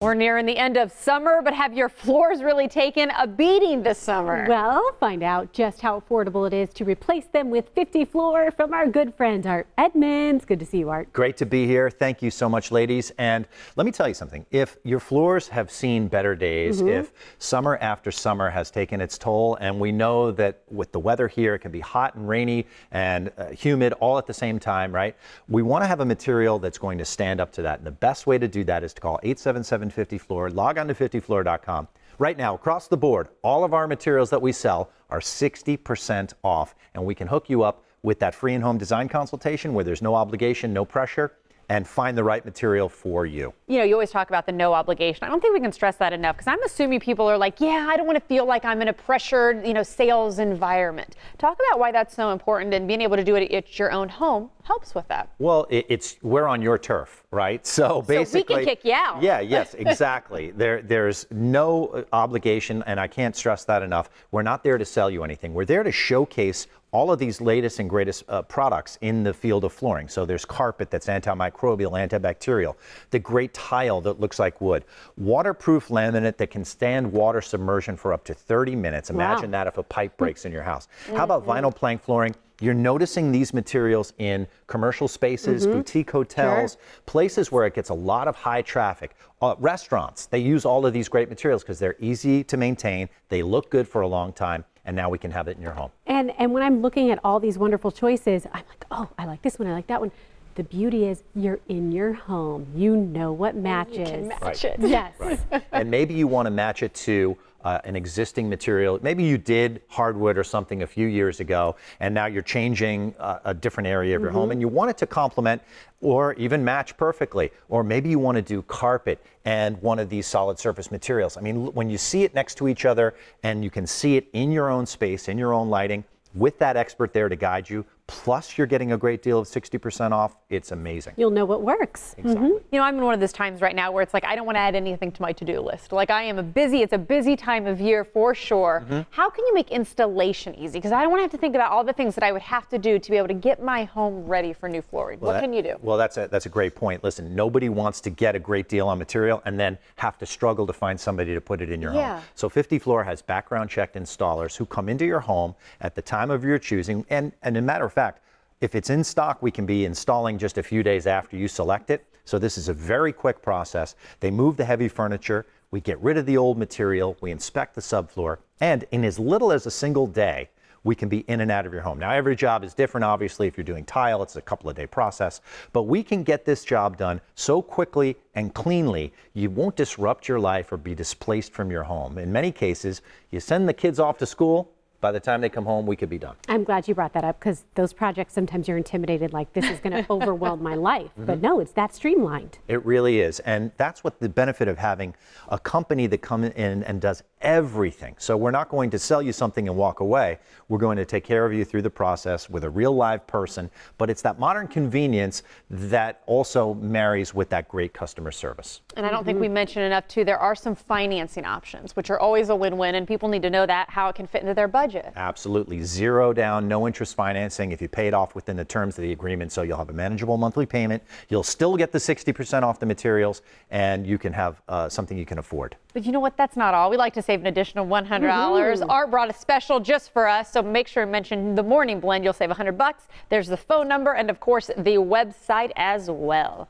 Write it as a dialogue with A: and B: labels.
A: We're nearing the end of summer, but have your floors really taken a beating this summer?
B: Well, find out just how affordable it is to replace them with 50 Floor from our good friend Art Edmonds. Good to see you, Art.
C: Great to be here. Thank you so much, ladies. And let me tell you something. If your floors have seen better days, if summer after summer has taken its toll, and we know that with the weather here, it can be hot and rainy and humid all at the same time, right? We want to have a material that's going to stand up to that. And the best way to do that is to call 877-50-FLOOR. Log on to 50floor.com. Right now, across the board, all of our materials that we sell are 60% off, and we can hook you up with that free in-home design consultation where there's no obligation, no pressure, and find the right material for you.
A: You know, you always talk about the no obligation. I don't think we can stress that enough, because I'm assuming people are like, yeah, I don't want to feel like I'm in a pressured, sales environment. Talk about why that's so important, and being able to do it at your own home helps with that.
C: Well, we're on your turf, right? So basically,
A: we can kick you out.
C: Yeah, yes, exactly. There's no obligation, and I can't stress that enough. We're not there to sell you anything. We're there to showcase all of these latest and greatest products in the field of flooring. So there's carpet that's antimicrobial, antibacterial, the great tile that looks like wood, waterproof laminate that can stand water submersion for up to 30 minutes. Imagine that if a pipe breaks in your house. How about vinyl plank flooring? You're noticing these materials in commercial spaces, boutique hotels, places where it gets a lot of high traffic. Restaurants, they use all of these great materials because they're easy to maintain, they look good for a long time, and now we can have it in your home.
B: And when I'm looking at all these wonderful choices, I'm like, oh, I like this one, I like that one. The beauty is you're in your home. You know what matches.
A: You can match it.
B: Yes.
C: Right. And maybe you want to match it to an existing material. Maybe you did hardwood or something a few years ago, and now you're changing a different area of your home, and you want it to complement or even match perfectly. Or maybe you want to do carpet and one of these solid surface materials. I mean, when you see it next to each other and you can see it in your own space, in your own lighting, with that expert there to guide you, plus you're getting a great deal of 60% off, it's amazing.
B: You'll know what works.
C: Exactly.
A: You know, I'm in one of those times right now where it's like, I don't want to add anything to my to-do list. Like, it's a busy time of year for sure. How can you make installation easy? Because I don't want to have to think about all the things that I would have to do to be able to get my home ready for new flooring. What can you do?
C: Well, that's a great point. Listen, nobody wants to get a great deal on material and then have to struggle to find somebody to put it in your home. So 50 Floor has background checked installers who come into your home at the time of your choosing. And as a matter of fact, if it's in stock, we can be installing just a few days after you select it. So this is a very quick process. They move the heavy furniture, we get rid of the old material, we inspect the subfloor, and in as little as a single day, we can be in and out of your home. Now, every job is different, obviously. If you're doing tile, it's a couple of day process, but we can get this job done so quickly and cleanly, you won't disrupt your life or be displaced from your home. In many cases, you send the kids off to school, by the time they come home, we could be done.
B: I'm glad you brought that up, because those projects, sometimes you're intimidated, like this is going to overwhelm my life. But no, it's that streamlined.
C: It really is. And that's what the benefit of having a company that comes in and does everything. So we're not going to sell you something and walk away. We're going to take care of you through the process with a real live person. But it's that modern convenience that also marries with that great customer service.
A: And I don't think we mentioned enough too, there are some financing options, which are always a win-win, and people need to know that, how it can fit into their budget.
C: Absolutely. Zero down, no interest financing if you pay it off within the terms of the agreement. So you'll have a manageable monthly payment. You'll still get the 60% off the materials, and you can have something you can afford.
A: But you know what? That's not all. We like to save an additional $100. Art brought a special just for us, so make sure to mention the Morning Blend. You'll save $100. There's the phone number and, of course, the website as well.